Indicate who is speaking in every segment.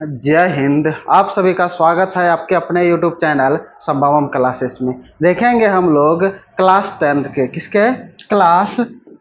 Speaker 1: जय हिंद। आप सभी का स्वागत है आपके अपने YouTube चैनल संभवम क्लासेस में। देखेंगे हम लोग क्लास 10th के क्लास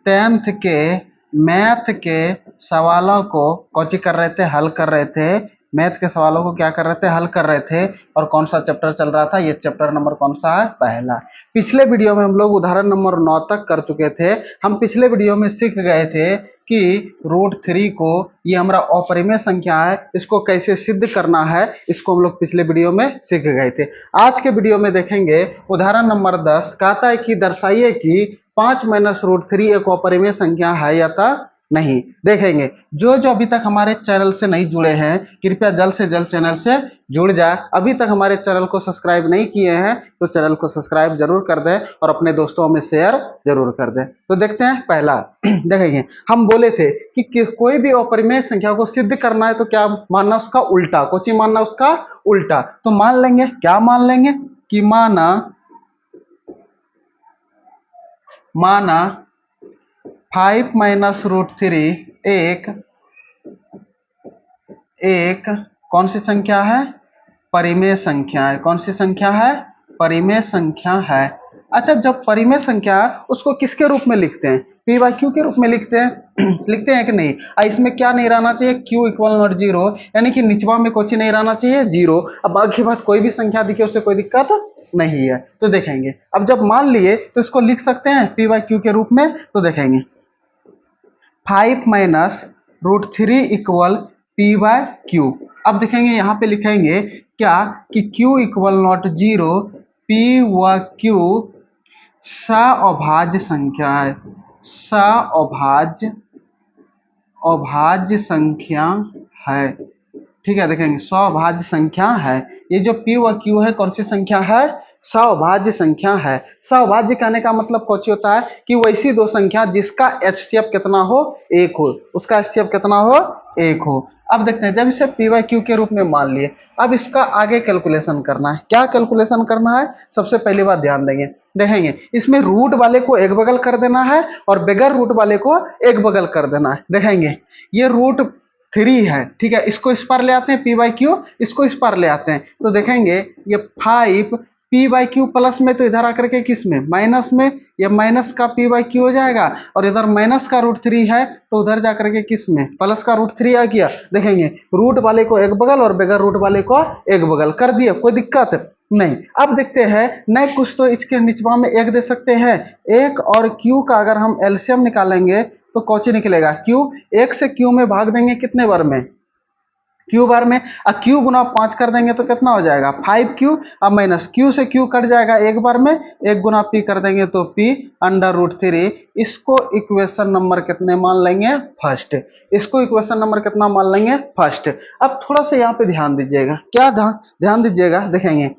Speaker 1: 10th के मैथ के सवालों को कोची कर रहे थे, हल कर रहे थे। मैथ के सवालों को क्या कर रहे थे, हल कर रहे थे। और कौन सा चैप्टर चल रहा था, ये चैप्टर नंबर कौन सा है, पहला। पिछले वीडियो में हम लोग उदाहरण नंबर 9 तक कर चुके थे। हम पिछले वीडियो में सीख गए थे कि √3 को, ये हमारा अपरिमेय संख्या है, इसको कैसे सिद्ध करना है, इसको हम लोग पिछले वीडियो में सीख गए थे। आज के वीडियो में देखेंगे उदाहरण नंबर 10। कहता है कि दर्शाइए कि 5 - √3 एक अपरिमेय संख्या है या नहीं। देखेंगे जो जो अभी तक हमारे चैनल से नहीं जुड़े हैं, कृपया जल्द से जल्द चैनल से जुड़ जाए। अभी तक हमारे चैनल को सब्सक्राइब नहीं किए हैं तो चैनल को सब्सक्राइब जरूर कर दें और अपने दोस्तों में शेयर जरूर कर दें। तो देखते हैं पहला। देखेंगे हम बोले थे कि कोई भी अपरिमेय संख्या को सिद्ध करना है तो क्या मानना, उसका उल्टा। कोची मानना, उसका उल्टा। तो मान लेंगे, क्या मान लेंगे कि माना 5 - √3 एक कौन सी संख्या है, परिमेय संख्या है। कौन सी संख्या है, परिमेय संख्या है। अच्छा, जब परिमेय संख्या उसको किसके रूप में लिखते हैं, p/q के रूप में लिखते हैं। लिखते हैं कि नहीं। इसमें क्या नहीं रहना चाहिए, q = 0, यानी कि निचवा में कुछ नहीं रहना चाहिए, 0। अब बाकी बात कोई भी संख्या दिखे उससे कोई दिक्कत नहीं है। तो देखेंगे अब जब मान लिए तो इसको लिख सकते हैं p/q के रूप में। तो देखेंगे 5 - √3 = p/q। अब देखेंगे यहाँ पे लिखेंगे क्या कि q = 0, p व q सअभाज्य संख्या है। अभाज्य संख्या है। ठीक है, देखेंगे सअभाज्य संख्या है। ये जो p व q है कौन सी संख्या है, सअभाज्य संख्या है। सअभाज्य कहने का मतलब कौन सी होता है कि वैसी दो संख्या जिसका HCF कितना हो, 1 हो। उसका HCF कितना हो, 1 हो। अब देखते हैं जब इसे p/q के रूप में मान लिए, अब इसका आगे कैलकुलेशन करना है। क्या कैलकुलेशन करना है, सबसे पहली बात ध्यान देंगे। देखेंगे इसमें रूट वाले को एक बगल कर देना है और बगैर रूट वाले को एक बगल कर देना है। देखेंगे ये √3 है, ठीक है, इसको इस पर ले आते हैं p/q, इसको इस पर ले आते हैं। तो देखेंगे ये 5 p/q प्लस में, तो इधर आकर के किस में, माइनस में, ये माइनस का p/q हो जाएगा। और इधर माइनस का √3 है तो उधर जाकर के किस में, प्लस का √3 आ गया। देखेंगे रूट वाले को एक बगल और बगैर रूट वाले को एक बगल कर दिया, कोई दिक्कत नहीं। अब देखते हैं नहीं कुछ तो इसके निचवा में एक दे सकते हैं। एक और q का अगर हम एलसीएम निकालेंगे तो कौची निकलेगा, q। 1 से q में भाग देंगे कितने बार में, q बार में। अब q गुना 5 कर देंगे तो कितना हो जाएगा, 5q। अब माइनस q से q कट जाएगा एक बार में, 1 गुना p कर देंगे तो p/√3। इसको इक्वेशन नंबर कितने मान लेंगे, फर्स्ट। इसको इक्वेशन नंबर कितना मान लेंगे, फर्स्ट। अब थोड़ा सा यहाँ पे ध्यान दीजिएगा, क्या ध्यान दीजिएगा। देखेंगे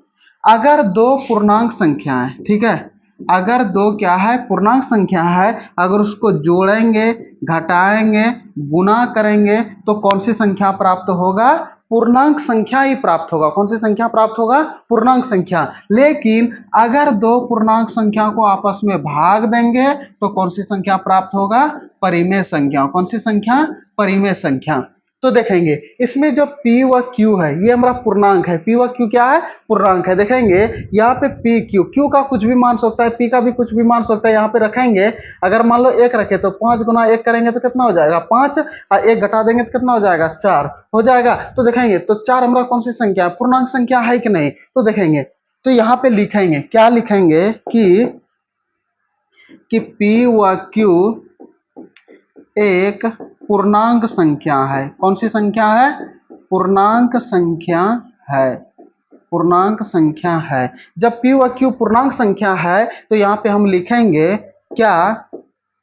Speaker 1: अगर दो पूर्णांक संख्या है, ठीक है, अगर दो क्या है, पूर्णांक संख्या है, अगर उसको जोड़ेंगे, घटाएंगे, गुना करेंगे तो कौन सी संख्या प्राप्त होगा, पूर्णांक संख्या ही प्राप्त होगा। कौन सी संख्या प्राप्त होगा, पूर्णांक संख्या। लेकिन अगर दो पूर्णांक संख्या को आपस में भाग देंगे तो कौन सी संख्या प्राप्त होगा, परिमेय संख्या। कौन सी संख्या, परिमेय संख्या। तो देखेंगे इसमें जो p व q है ये हमारा पूर्णांक है। p व q क्या है, पूर्णांक है। देखेंगे यहाँ पे p q का कुछ भी मान सकता है, p का भी कुछ भी मान सकता है। यहाँ पे रखेंगे, अगर मान लो 1 रखे तो 5 गुना 1 करेंगे तो कितना हो जाएगा, 5। और 1 घटा देंगे तो कितना हो जाएगा, 4 हो जाएगा। तो देखेंगे तो 4 हमारा कौन सी संख्या है, पूर्णांक संख्या है कि नहीं। तो देखेंगे तो यहाँ पे लिखेंगे, क्या लिखेंगे कि p व q एक पूर्णांक संख्या है। कौन सी संख्या है, पूर्णांक संख्या है। पूर्णांक संख्या है। जब p व q पूर्णांक संख्या है तो यहाँ पे हम लिखेंगे क्या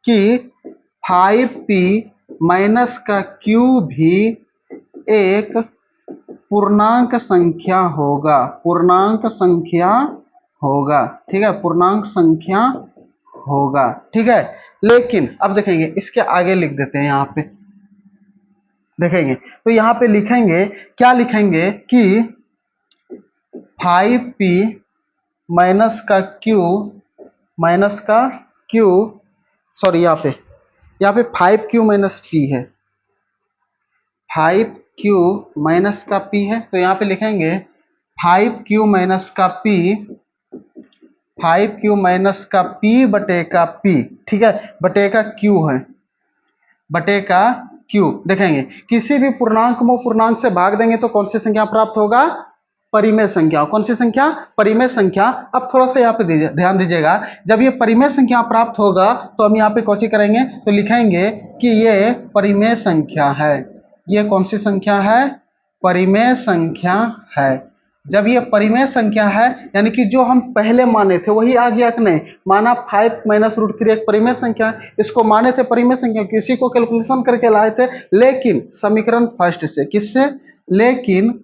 Speaker 1: कि 5p माइनस का q भी एक पूर्णांक संख्या होगा। पूर्णांक संख्या होगा, ठीक है, पूर्णांक संख्या होगा, ठीक है। लेकिन अब देखेंगे इसके आगे लिख देते हैं यहाँ पे। देखेंगे तो यहाँ पे लिखेंगे, क्या लिखेंगे कि 5p माइनस का q, सॉरी यहाँ पे 5q माइनस p है। 5 क्यू माइनस का पी है, तो यहाँ पे लिखेंगे 5Q माइनस का पी, 5Q माइनस का पी बटे का पी, ठीक है, बटे का क्यू है, बटे का क्यू। देखेंगे किसी भी पूर्णांक को पूर्णांक से भाग देंगे तो कौन सी संख्या प्राप्त होगा? परिमेय संख्या। कौन सी संख्या? परिमेय संख्या। अब थोड़ा सा यहाँ पे ध्यान दीजिएगा, जब ये परिमेय संख्या प्राप्त होगा तो हम यहाँ पे कौन करेंगे, तो लिखेंगे कि ये परिमेय संख्या है। ये कौन सी संख्या है? परिमेय संख्या है। जब ये परिमेय संख्या है यानी कि जो हम पहले माने थे वही आ गया कि नहीं? माना 5 माइनस रूट 3 एक परिमेय संख्या, इसको माने थे परिमेय संख्या, किसी को कैलकुलेशन करके लाए थे, लेकिन समीकरण फर्स्ट से। किससे? लेकिन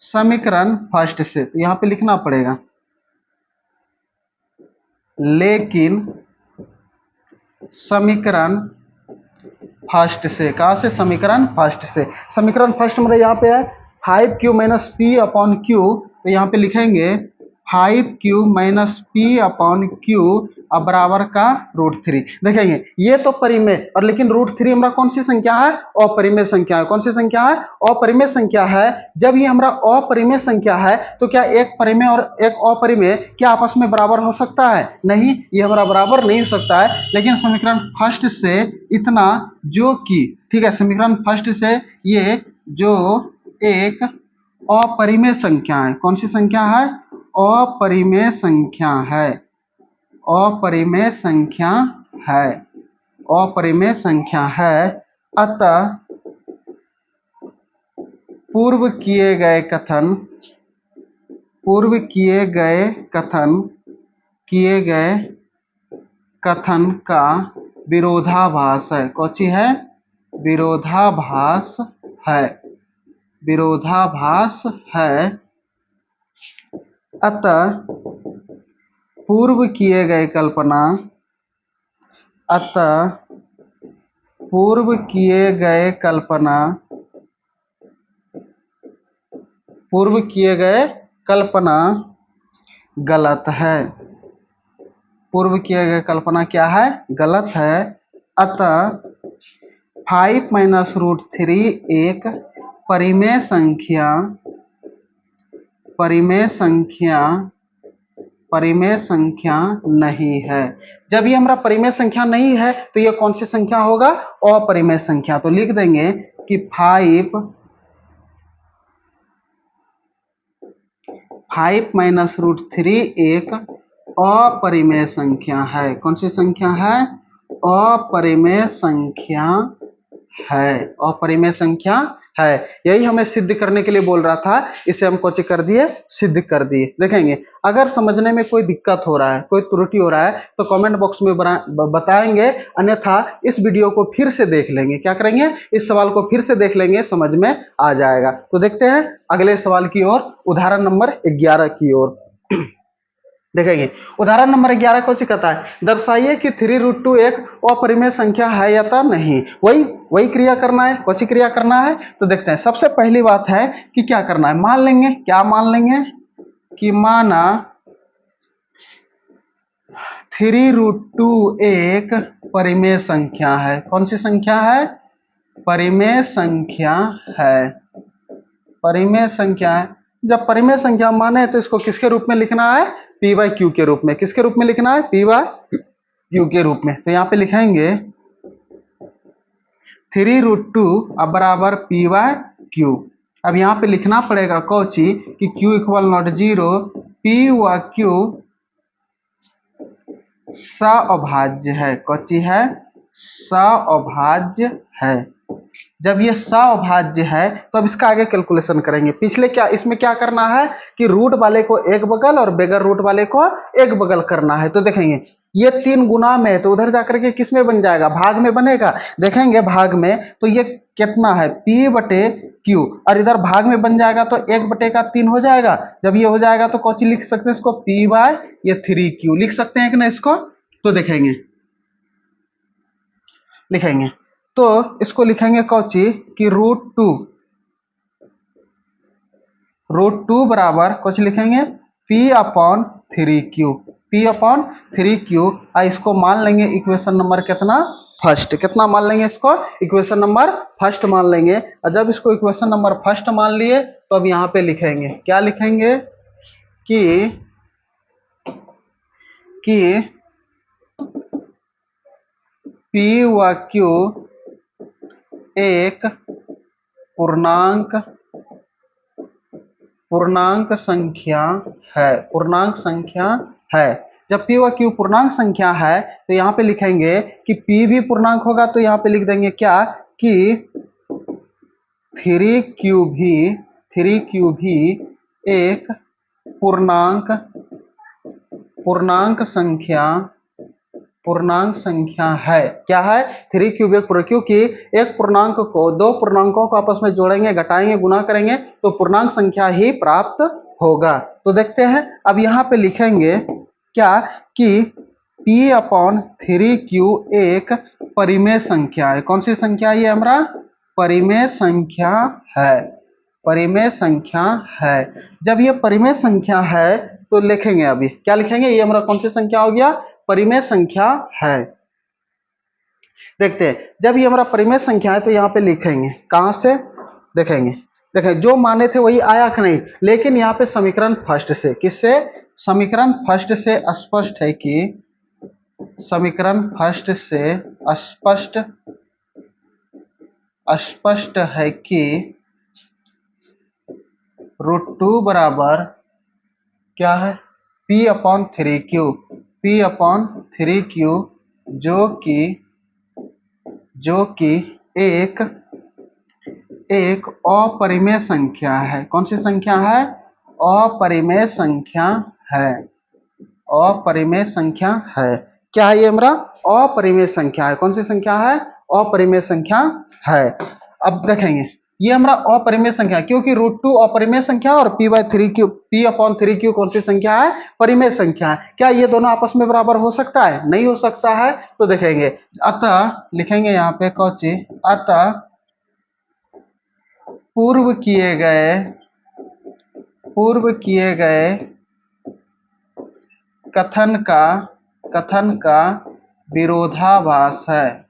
Speaker 1: समीकरण फर्स्ट से। तो यहां पे लिखना पड़ेगा लेकिन समीकरण फर्स्ट से। कहां से? समीकरण फर्स्ट से। समीकरण फर्स्ट मतलब यहाँ पे है 5Q minus P upon Q, तो यहाँ पे लिखेंगे 5Q minus P upon Q अब बराबर का रूट 3। देखेंगे ये तो परिमेय, और लेकिन रूट 3 हमारा कौन सी संख्या है? अपरिमेय संख्या है। कौन सी संख्या है? अपरिमेय संख्या है। जब ये हमारा अपरिमेय संख्या है तो क्या एक परिमेय और एक अपरिमेय क्या आपस में बराबर हो सकता है? नहीं, ये हमारा बराबर नहीं हो सकता है। लेकिन समीकरण फर्स्ट से इतना, जो कि ठीक है, समीकरण फर्स्ट से ये जो एक अपरिमेय संख्या है। कौन सी संख्या है? अपरिमेय संख्या है। अपरिमेय संख्या है। अपरिमेय संख्या है। अतः पूर्व किए गए कथन का विरोधाभास है। कौची है? विरोधाभास है। विरोधाभास है। अतः पूर्व किए गए कल्पना गलत है। पूर्व किए गए कल्पना क्या है? गलत है। अतः 5 माइनस रूट 3 एक परिमेय संख्या नहीं है। जब ये हमारा परिमेय संख्या नहीं है तो ये कौन सी संख्या होगा? अपरिमेय संख्या। तो लिख देंगे कि 5 माइनस रूट 3 एक अपरिमेय संख्या है। कौन सी संख्या है? अपरिमेय संख्या है। अपरिमेय संख्या है। यही हमें सिद्ध करने के लिए बोल रहा था, इसे हम कोची कर दिए, सिद्ध कर दिए। देखेंगे अगर समझने में कोई दिक्कत हो रहा है, कोई त्रुटि हो रहा है तो कमेंट बॉक्स में बताएंगे, अन्यथा इस वीडियो को फिर से देख लेंगे। क्या करेंगे? इस सवाल को फिर से देख लेंगे, समझ में आ जाएगा। तो देखते हैं अगले सवाल की ओर, उदाहरण नंबर 11 की ओर। देखेंगे उदाहरण नंबर 11 को कहता है, दर्शाइए कि 3√2 एक अपरिमेय संख्या है या नहीं। वही क्रिया करना है। कौन सी क्रिया करना है? तो देखते हैं। सबसे पहली बात है कि क्या करना है, मान लेंगे। क्या मान लेंगे? कि माना 3√2 एक परिमेय संख्या है। कौन सी संख्या है? परिमेय संख्या है। परिमेय संख्या है। जब परिमेय संख्या माने तो इसको किसके रूप में लिखना है? पी बाई क्यू के रूप में। किसके रूप में लिखना है? पी बाई क्यू के रूप में। तो यहाँ पे लिखेंगे 3√2 अब बराबर पी बाई क्यू। अब यहाँ पे लिखना पड़ेगा कौची कि क्यू इक्वल नॉट 0, पी व क्यू सअभाज्य है। कौची है? सअभाज्य है। जब ये सअभाज्य है तो अब इसका आगे कैलकुलेशन करेंगे। पिछले क्या इसमें क्या करना है कि रूट वाले को एक बगल और बगैर रूट वाले को एक बगल करना है। तो देखेंगे ये 3 गुना में है तो उधर जाकर के किस में बन जाएगा? भाग में बनेगा। देखेंगे भाग में तो ये कितना है? P बटे Q, और इधर भाग में बन जाएगा तो 1 बटे का 3 हो जाएगा। जब ये हो जाएगा तो कौन सी लिख सकते हैं इसको? P बाय ये 3Q लिख सकते हैं कि ना इसको? तो देखेंगे लिखेंगे तो इसको लिखेंगे कौची कि √2 बराबर कुछ लिखेंगे P upon 3Q। P upon 3Q। इसको मान लेंगे इक्वेशन नंबर कितना? फर्स्ट। कितना मान लेंगे इसको? इक्वेशन नंबर फर्स्ट मान लेंगे। और जब इसको इक्वेशन नंबर फर्स्ट मान लिए तो अब यहाँ पे लिखेंगे, क्या लिखेंगे कि P व Q एक पूर्णांक संख्या है, पूर्णांक संख्या है। जब P व Q पूर्णांक संख्या है तो यहाँ पे लिखेंगे कि P भी पूर्णांक होगा, तो यहाँ पे लिख देंगे क्या कि 3Q भी एक पूर्णांक संख्या है। क्या है? 3Q एक पूर्णांक, क्योंकि एक पूर्णांक को, दो पूर्णांकों को आपस में जोड़ेंगे, घटाएंगे, गुणा करेंगे तो पूर्णांक संख्या ही प्राप्त होगा। तो देखते हैं, अब यहाँ पे लिखेंगे क्या कि P/3Q एक परिमेय संख्या है। कौन सी संख्या है ये हमारा? परिमेय संख्या है, परिमेय संख्या है। जब ये परिमेय संख्या है तो लिखेंगे, अभी क्या लिखेंगे, ये हमारा कौन सी संख्या हो गया? परिमेय संख्या है। देखते हैं, जब ये हमारा परिमेय संख्या है तो यहाँ पे लिखेंगे, कहां से देखेंगे, देखें जो माने थे वही आया कि नहीं, लेकिन यहाँ पे समीकरण फर्स्ट से, किससे? समीकरण फर्स्ट से स्पष्ट है कि, समीकरण फर्स्ट से स्पष्ट है कि √2 बराबर क्या है? P/3Q, P/3Q जो कि एक अपरिमेय संख्या है। कौन सी संख्या है? अपरिमेय संख्या है, अपरिमेय संख्या है। क्या है ये हमारा? अपरिमेय संख्या है। कौन सी संख्या है? अपरिमेय संख्या है। अब देखेंगे, ये हमारा अपरिमेय संख्या, क्योंकि √2 अपरिमेय संख्या और P/3Q कौन सी संख्या है? परिमेय संख्या है। क्या ये दोनों आपस में बराबर हो सकता है? नहीं हो सकता है। तो देखेंगे, अतः लिखेंगे यहाँ पे कौची, अतः पूर्व किए गए कथन का विरोधाभास है।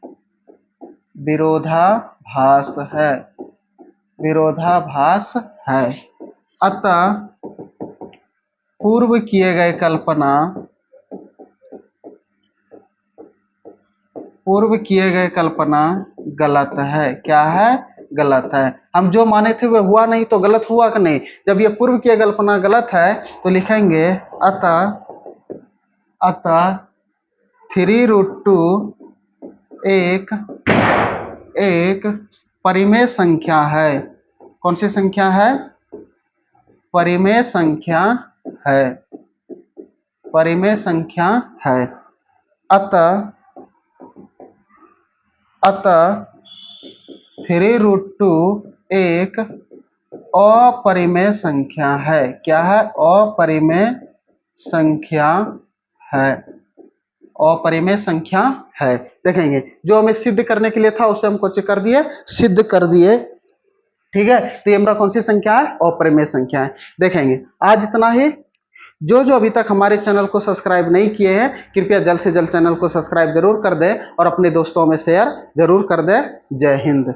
Speaker 1: अतः पूर्व किए गए कल्पना गलत है। क्या है? गलत है। हम जो माने थे वह हुआ नहीं, तो गलत हुआ कि नहीं? जब ये पूर्व किए कल्पना गलत है तो लिखेंगे अतः 3√2 एक परिमेय संख्या है। कौन सी संख्या है? परिमेय संख्या है, परिमेय संख्या है। अतः 3√2 एक अपरिमेय संख्या है। क्या है? अपरिमेय संख्या है, अपरिमेय संख्या है। देखेंगे, जो हमें सिद्ध करने के लिए था उसे हम कुछ कर दिए, सिद्ध कर दिए। ठीक है, तो ये हमारा कौन सी संख्या है? अपरिमेय संख्या है। देखेंगे, आज इतना ही। जो अभी तक हमारे चैनल को सब्सक्राइब नहीं किए हैं, कृपया जल्द से जल्द चैनल को सब्सक्राइब जरूर कर दें और अपने दोस्तों में शेयर जरूर कर दें। जय हिंद।